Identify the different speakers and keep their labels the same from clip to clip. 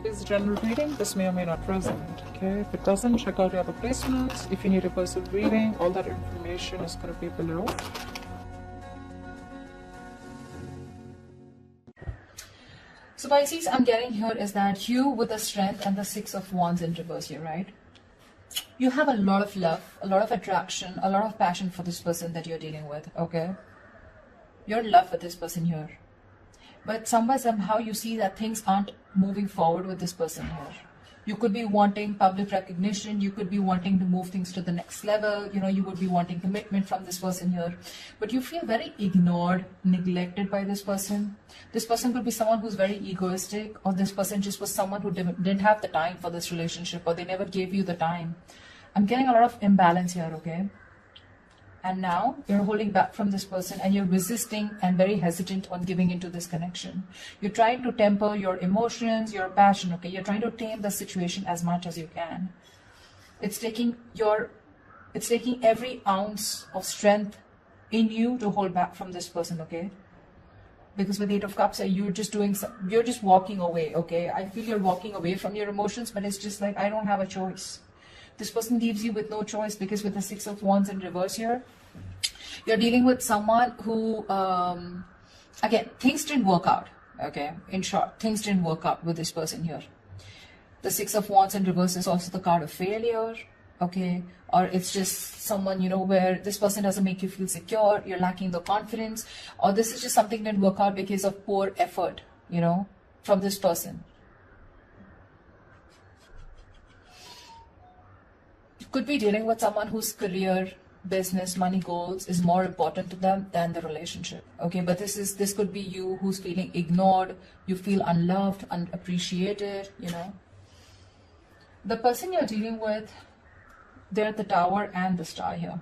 Speaker 1: is a general reading. This may or may not resonate, okay? If it doesn't, check out your other placements. If you need a personal reading, all that information is going to be below. So Pisces, I'm getting here is that you with the Strength and the Six of Wands in reverse here, right? You have a lot of love, a lot of attraction, a lot of passion for this person that you're dealing with, okay? You're in love with this person here. But somehow you see that things aren't moving forward with this person here. You could be wanting public recognition. You could be wanting to move things to the next level. You know, you would be wanting commitment from this person here. But you feel very ignored, neglected by this person. This person could be someone who's very egoistic, or this person just was someone who didn't have the time for this relationship, or they never gave you the time. I'm getting a lot of imbalance here, okay? And now you're holding back from this person and you're resisting and very hesitant on giving into this connection. You're trying to temper your emotions, your passion, okay? You're trying to tame the situation as much as you can. It's taking every ounce of strength in you to hold back from this person, okay? Because with the Eight of Cups, you're just walking away, okay? I feel you're walking away from your emotions, but it's just like, I don't have a choice. This person leaves you with no choice, because with the Six of Wands in reverse here, you're dealing with someone who, again, things didn't work out, okay? In short, things didn't work out with this person here. The Six of Wands in reverse is also the card of failure, okay? Or it's just someone, you know, where this person doesn't make you feel secure, you're lacking the confidence, or this is just something that didn't work out because of poor effort, you know, from this person. Could be dealing with someone whose career, business, money goals is more important to them than the relationship, okay? But this could be you who's feeling ignored, you feel unloved, unappreciated, you know. The person you're dealing with, they're at the Tower and the Star here.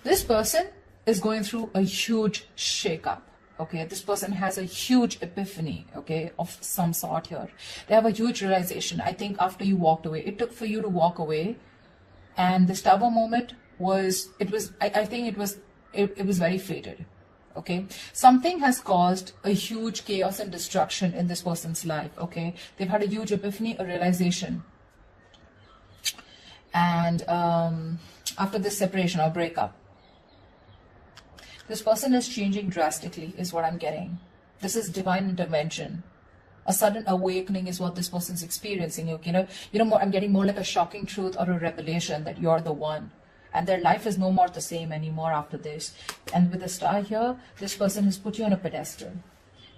Speaker 1: This person is going through a huge shakeup. Okay, this person has a huge epiphany, okay, of some sort here. They have a huge realization. I think after you walked away, it took for you to walk away, and this Tower moment was very fated, okay. Something has caused a huge chaos and destruction in this person's life, okay. They've had a huge epiphany, a realization, and after this separation or breakup, this person is changing drastically, is what I'm getting. This is divine intervention. A sudden awakening is what this person's experiencing. I'm getting more like a shocking truth or a revelation that you're the one. And their life is no more the same anymore after this. And with the Star here, this person has put you on a pedestal.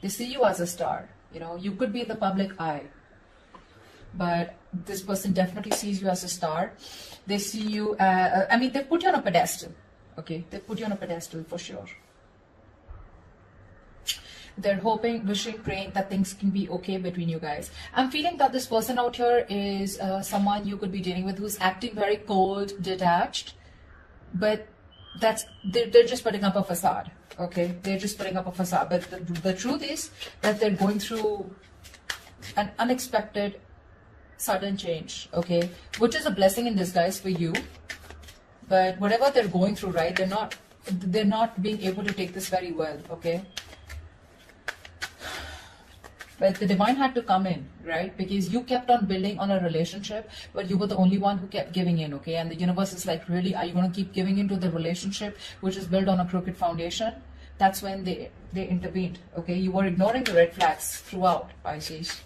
Speaker 1: They see you as a star. You know, you could be in the public eye, but this person definitely sees you as a star. They see you, they put you on a pedestal. Okay, they put you on a pedestal for sure. They're hoping, wishing, praying that things can be okay between you guys. I'm feeling that this person out here is someone you could be dealing with who's acting very cold, detached, but they're just putting up a facade. Okay, they're just putting up a facade. But the truth is that they're going through an unexpected, sudden change. Okay, which is a blessing in disguise for you. But whatever they're going through, right, they're not being able to take this very well, okay? But the divine had to come in, right? Because you kept on building on a relationship, but you were the only one who kept giving in, okay? And the universe is like, really, are you going to keep giving into the relationship which is built on a crooked foundation? That's when they intervened, okay? You were ignoring the red flags throughout, Pisces.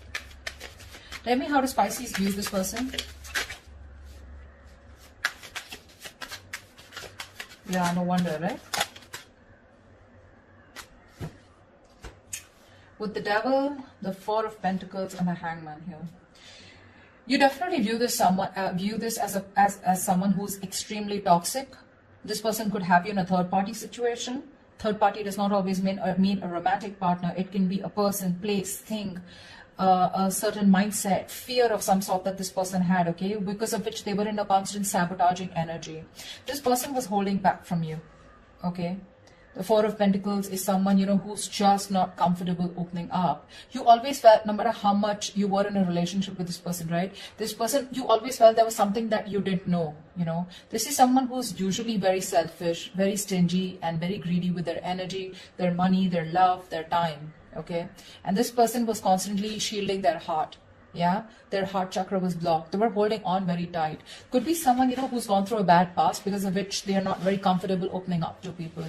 Speaker 1: Tell me, how does Pisces view this person? Yeah, no wonder, right? With the Devil, the Four of Pentacles, and the Hangman here, you definitely view this as someone who's extremely toxic. This person could have you in a third-party situation. Third party does not always mean a romantic partner. It can be a person, place, thing, a certain mindset, fear of some sort that this person had, okay, because of which they were in a constant sabotaging energy. This person was holding back from you, okay. The Four of Pentacles is someone, you know, who's just not comfortable opening up. You always felt, no matter how much you were in a relationship with this person, right, this person, you always felt there was something that you didn't know, you know. This is someone who's usually very selfish, very stingy, and very greedy with their energy, their money, their love, their time. okay? And this person was constantly shielding their heart. Yeah, their heart chakra was blocked. They were holding on very tight. Could be someone, who's gone through a bad past, because of which they are not very comfortable opening up to people.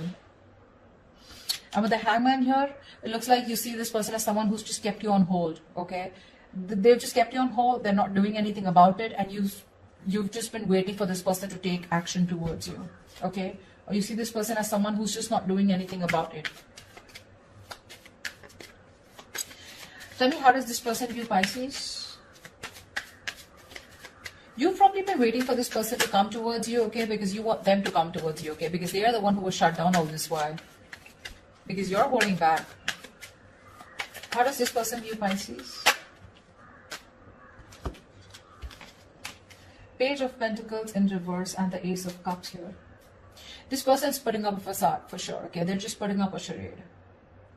Speaker 1: And with the Hangman here, it looks like you see this person as someone who's just kept you on hold, okay? They've just kept you on hold. They're not doing anything about it, and you've just been waiting for this person to take action towards you, okay? Or you see this person as someone who's just not doing anything about it. Tell me, how does this person view Pisces? You've probably been waiting for this person to come towards you, okay? Because you want them to come towards you, okay? Because they are the one who was shut down all this while. Because you're holding back. How does this person view Pisces? Page of Pentacles in reverse and the Ace of Cups here. This person is putting up a facade for sure, okay? They're just putting up a charade.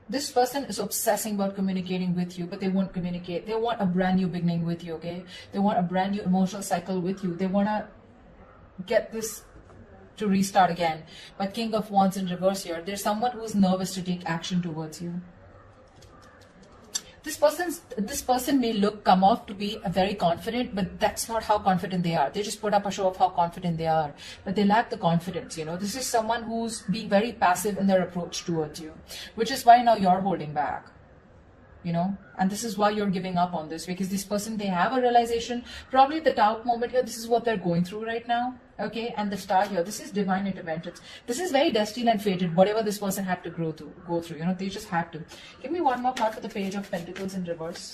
Speaker 1: This person is obsessing about communicating with you, but they won't communicate. They want a brand new beginning with you, okay? They want a brand new emotional cycle with you. They want to get this to restart again. But King of Wands in reverse here, there's someone who's nervous to take action towards you. This person may come off to be very confident, but that's not how confident they are. They just put up a show of how confident they are, but they lack the confidence. This is someone who's being very passive in their approach towards you, which is why now you're holding back. And this is why you're giving up on this, because this person, they have a realization, probably the doubt moment here, this is what they're going through right now, okay? And the star here, this is divine interventions. This is very destined and fated, whatever this person had to go through, they just had to. Give me one more card for the Page of Pentacles in reverse.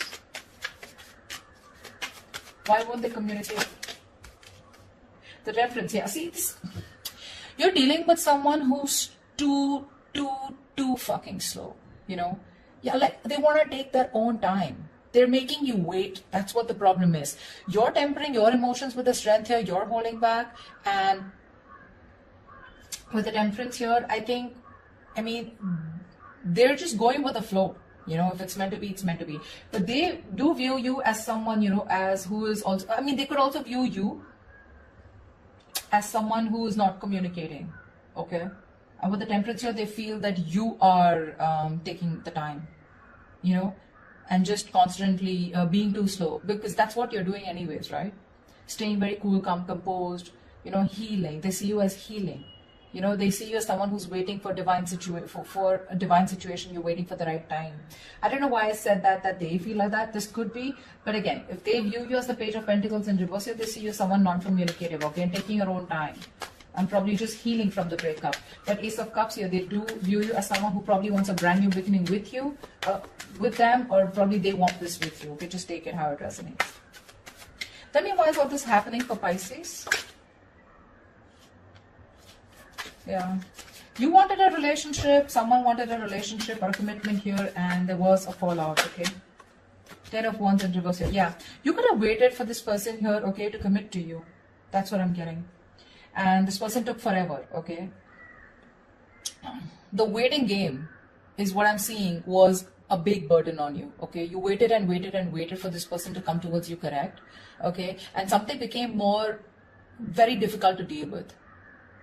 Speaker 1: Why won't they communicate? The Reference, yeah, see this, you're dealing with someone who's too fucking slow, Yeah, like they want to take their own time. They're making you wait. That's what the problem is. You're tempering your emotions with the strength here. You're holding back. And with the Temperance here, they're just going with the flow. If it's meant to be, it's meant to be. But they do view you as someone, as who is also, they could also view you as someone who is not communicating. Okay? And with the Temperance here, they feel that you are taking the time, and just constantly being too slow, because that's what you're doing anyways, right? Staying very cool, calm, composed, healing. They see you as healing. They see you as someone who's waiting for for a divine situation. You're waiting for the right time. I don't know why I said that they feel like that. This could be, but again, if they view you as the Page of Pentacles in reverse, they see you as someone non-communicative, okay, and taking your own time. And probably just healing from the breakup. But Ace of Cups here, they do view you as someone who probably wants a brand new beginning with you, with them, or probably they want this with you. Okay, just take it how it resonates. Tell me, why is all this happening for Pisces? Yeah. You wanted a relationship, someone wanted a relationship or a commitment here, and there was a fallout, okay? 10 of Wands in reverse here. Yeah. You could have waited for this person here, okay, to commit to you. That's what I'm getting. And this person took forever, okay? The waiting game is what I'm seeing was a big burden on you, okay? You waited and waited and waited for this person to come towards you, correct? Okay? And something became very difficult to deal with.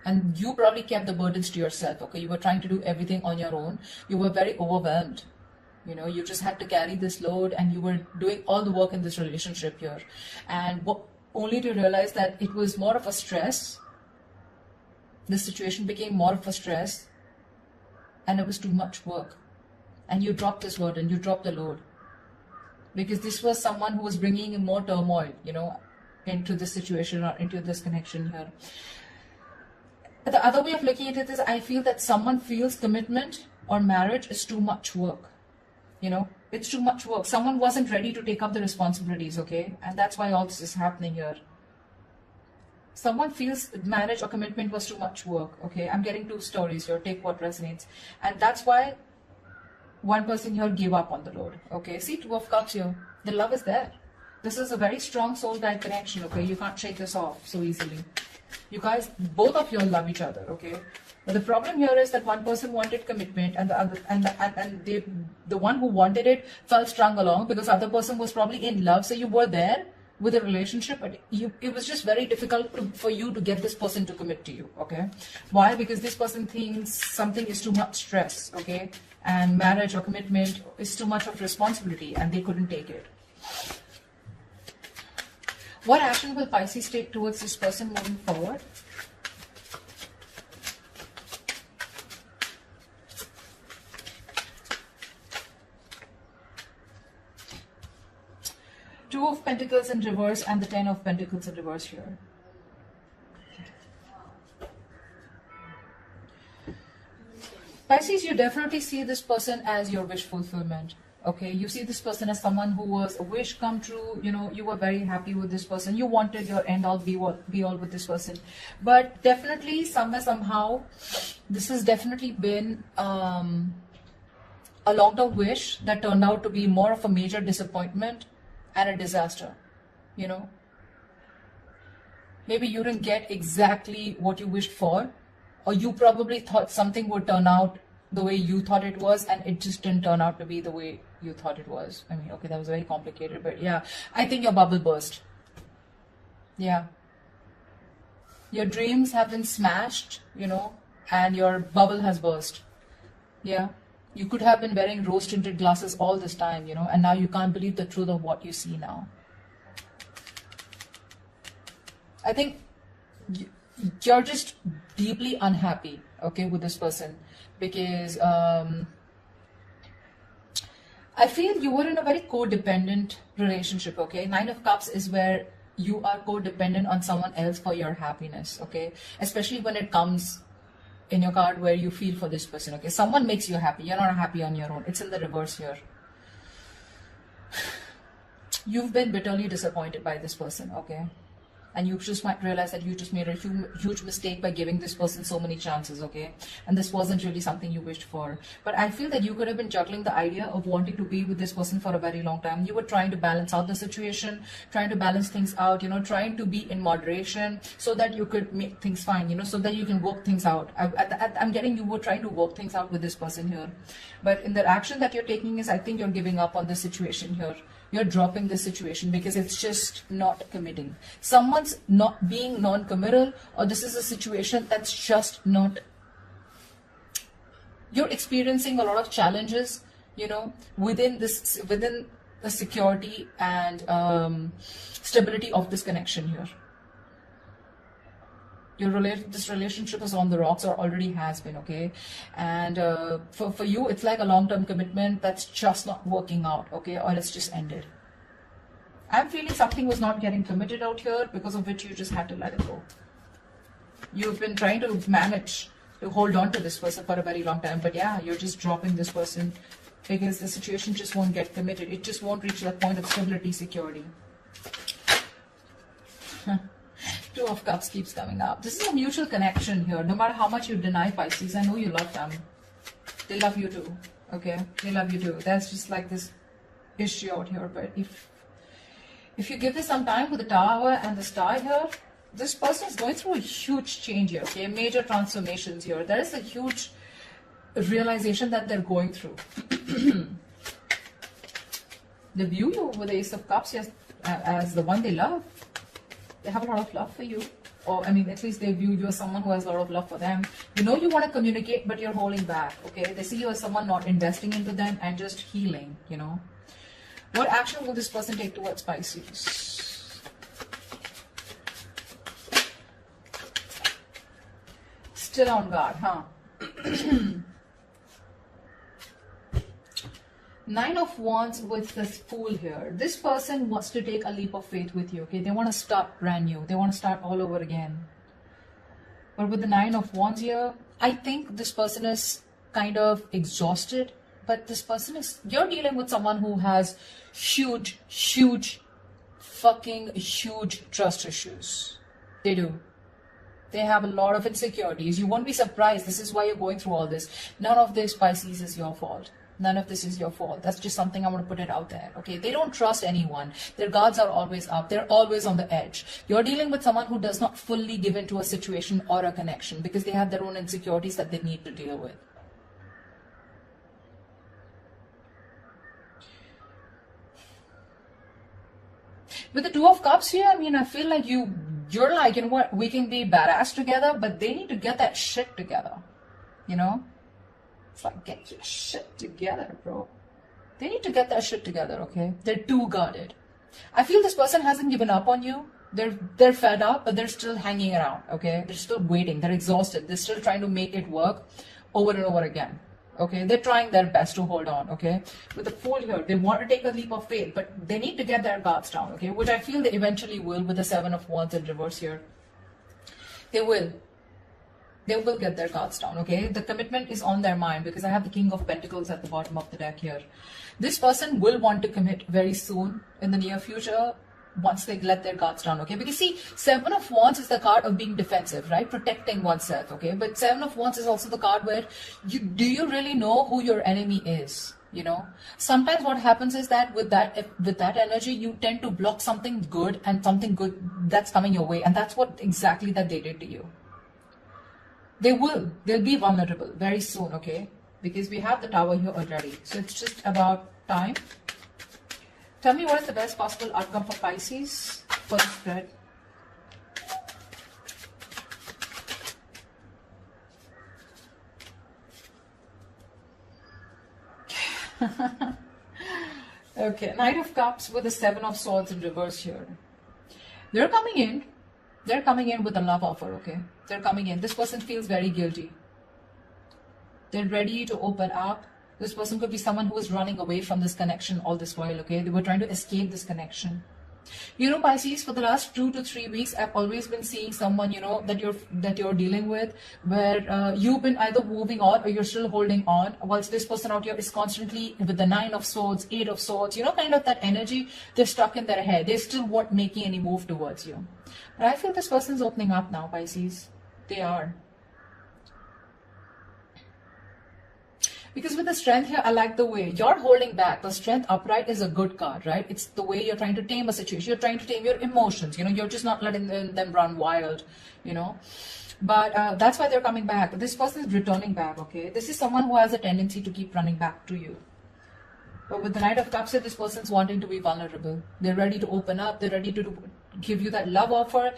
Speaker 1: And you probably kept the burdens to yourself, okay? You were trying to do everything on your own. You were very overwhelmed. You just had to carry this load, and you were doing all the work in this relationship here. And only to realize that it was more of a stress. This situation became more of a stress, and it was too much work. And you dropped this burden, you dropped the load. Because this was someone who was bringing in more turmoil, into this situation or into this connection here. But the other way of looking at it is, I feel that someone feels commitment or marriage is too much work. It's too much work. Someone wasn't ready to take up the responsibilities, okay? And that's why all this is happening here. Someone feels marriage or commitment was too much work, okay? I'm getting two stories here. Take what resonates. And that's why one person here gave up on the load, okay? See, 2 of Cups here. The love is there. This is a very strong soul guide connection, okay? You can't shake this off so easily. You guys, both of you love each other, okay? But the problem here is that one person wanted commitment, and the other, the one who wanted it felt strung along because the other person was probably in love. So you were there, with a relationship, but it was just very difficult for you to get this person to commit to you, okay? Why? Because this person thinks something is too much stress, okay? And marriage or commitment is too much of responsibility, and they couldn't take it. What action will Pisces take towards this person moving forward? Two of Pentacles in reverse and the 10 of Pentacles in reverse here. Pisces, you definitely see this person as your wish fulfillment. Okay, you see this person as someone who was a wish come true. You know, you were very happy with this person. You wanted your end all be all with this person. But definitely, somewhere, somehow, this has definitely been a long-term wish that turned out to be more of a major disappointment and a disaster, you know. Maybe you didn't get exactly what you wished for, or you probably thought something would turn out the way you thought it was, and it just didn't turn out to be the way you thought it was. I mean, okay, that was very complicated, but yeah, I think your bubble burst. Yeah. Your dreams have been smashed, you know, and your bubble has burst. Yeah. You could have been wearing rose-tinted glasses all this time, you know, and now you can't believe the truth of what you see now. I think you're just deeply unhappy, okay, with this person, because I feel you were in a very codependent relationship, okay? 9 of Cups is where you are codependent on someone else for your happiness, okay? Especially when it comes in your card where you feel for this person, okay? Someone makes you happy. You're not happy on your own. It's in the reverse here. You've been bitterly disappointed by this person, okay? And you just might realize that you just made a huge mistake by giving this person so many chances, okay? And this wasn't really something you wished for. But I feel that you could have been juggling the idea of wanting to be with this person for a very long time. You were trying to balance out the situation, trying to balance things out, you know, trying to be in moderation so that you could make things fine, you know, so that you can work things out. I'm getting you were trying to work things out with this person here. But in the action that you're taking is, I think you're giving up on the situation here. You're dropping the situation because it's just not committing. Someone's not being non-committal, or this is a situation that's just not. You're experiencing a lot of challenges, you know, within the security and stability of this connection here. This relationship is on the rocks, or already has been, okay? And for you, it's like a long-term commitment that's just not working out, okay? Or it's just ended. I'm feeling something was not getting committed out here, because of which you just had to let it go. You've been trying to manage to hold on to this person for a very long time, but yeah, you're just dropping this person because the situation just won't get committed. It just won't reach that point of stability, security. 2 of Cups keeps coming up. This is a mutual connection here. No matter how much you deny Pisces, I know you love them. They love you too. Okay? They love you too. That's just like this issue out here. But if you give this some time with the Tower and the Star here, this person is going through a huge change here. Okay? Major transformations here. There is a huge realization that they're going through. They view you with the Ace of Cups as the one they love. They have a lot of love for you, or I mean, at least they view you as someone who has a lot of love for them. You know you want to communicate, but you're holding back, okay? They see you as someone not investing into them and just healing, you know. What action will this person take towards Pisces? Still on guard, huh? 9 of Wands with this Fool here. This person wants to take a leap of faith with you, okay? They want to start brand new. They want to start all over again. But with the 9 of Wands here, I think this person is kind of exhausted. But this person is... You're dealing with someone who has huge trust issues. They do. They have a lot of insecurities. You won't be surprised. This is why you're going through all this. None of this, Pisces, is your fault. None of this is your fault. That's just something I want to put it out there. Okay, they don't trust anyone. Their guards are always up. They're always on the edge. You're dealing with someone who does not fully give into a situation or a connection because they have their own insecurities that they need to deal with. With the Two of Cups here, I mean, I feel like you're like, you know what, we can be badass together, but they need to get that shit together, you know? It's like, get your shit together, bro. They need to get that shit together, okay? They're too guarded. I feel this person hasn't given up on you. They're fed up, but they're still hanging around, okay? They're still waiting. They're exhausted. They're still trying to make it work over and over again, okay? They're trying their best to hold on, okay? With the Fool here, they want to take a leap of faith, but they need to get their guards down, okay? Which I feel they eventually will with the Seven of Wands in reverse here. They will. They will get their guards down, okay? The commitment is on their mind because I have the King of Pentacles at the bottom of the deck here. This person will want to commit very soon in the near future once they let their guards down, okay? Because see, Seven of Wands is the card of being defensive, right? Protecting oneself, okay? But Seven of Wands is also the card where do you really know who your enemy is? You know, sometimes what happens is that with that energy, you tend to block something good and something good that's coming your way, and that's what exactly that they did to you. They'll be vulnerable very soon, okay? Because we have the Tower here already. So it's just about time. Tell me what is the best possible outcome for Pisces for the spread. Okay, Knight of Cups with the Seven of Swords in reverse here. They're coming in. They're coming in with a love offer, okay? They're coming in. This person feels very guilty. They're ready to open up. This person could be someone who was running away from this connection all this while, okay? They were trying to escape this connection. You know, Pisces, for the last 2 to 3 weeks, I've always been seeing someone, you know, that you're dealing with, where you've been either moving on or you're still holding on, whilst this person out here is constantly with the 9 of Swords, 8 of Swords, you know, kind of that energy. They're stuck in their head. They still weren't making any move towards you. But I feel this person's opening up now, Pisces. They are. Because with the Strength here, I like the way you're holding back. The Strength upright is a good card, right? It's the way you're trying to tame a situation. You're trying to tame your emotions. You know, you're just not letting them run wild, you know. But that's why they're coming back. This person is returning back, okay? This is someone who has a tendency to keep running back to you. But with the Knight of Cups here, this person's wanting to be vulnerable. They're ready to open up. They're ready to give you that love offer.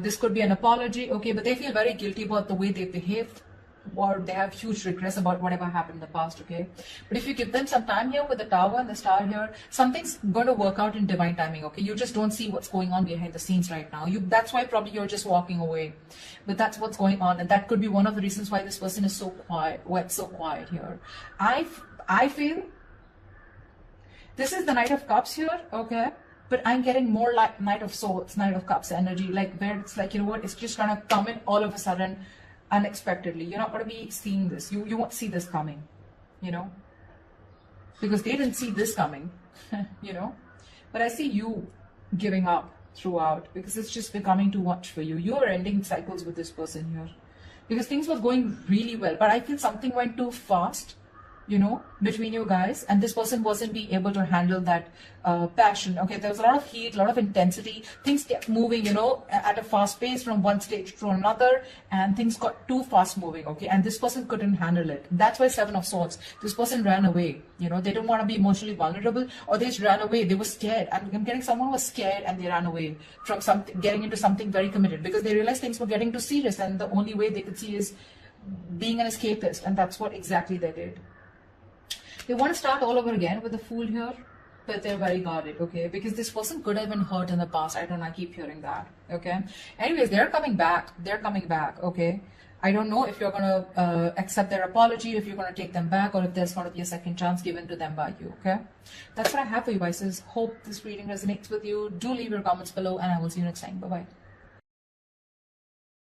Speaker 1: This could be an apology, okay? But they feel very guilty about the way they behaved, or they have huge regrets about whatever happened in the past, okay? But if you give them some time here with the Tower and the Star here, something's going to work out in divine timing, okay? You just don't see what's going on behind the scenes right now. That's why probably you're just walking away. But that's what's going on, and that could be one of the reasons why this person is so quiet, so quiet here. I feel this is the Knight of Cups here, okay? But I'm getting more like Knight of Swords, Knight of Cups energy, like where it's like, you know what, it's just gonna come in all of a sudden, unexpectedly. You're not going to be seeing this. You won't see this coming, you know, because they didn't see this coming, you know. But I see you giving up throughout because it's just becoming too much for you. You're ending cycles with this person here because things were going really well, but I feel something went too fast, you know, between you guys, and this person wasn't being able to handle that passion, okay? There was a lot of heat, a lot of intensity. Things kept moving, you know, at a fast pace from one stage to another, and things got too fast moving, okay? And this person couldn't handle it. That's why Seven of Swords. This person ran away, you know. They don't want to be emotionally vulnerable, or they just ran away. They were scared. I'm getting someone who was scared and they ran away from something, getting into something very committed because they realized things were getting too serious, and the only way they could see is being an escapist, and that's what exactly they did. They want to start all over again with the Fool here, but they're very guarded, okay? Because this person could have been hurt in the past. I don't know, I keep hearing that, okay? Anyways, they're coming back. They're coming back, okay? I don't know if you're going to accept their apology, if you're going to take them back, or if there's going to be a second chance given to them by you, okay? That's what I have for you, Pisces. Hope this reading resonates with you. Do leave your comments below, and I will see you next time. Bye-bye.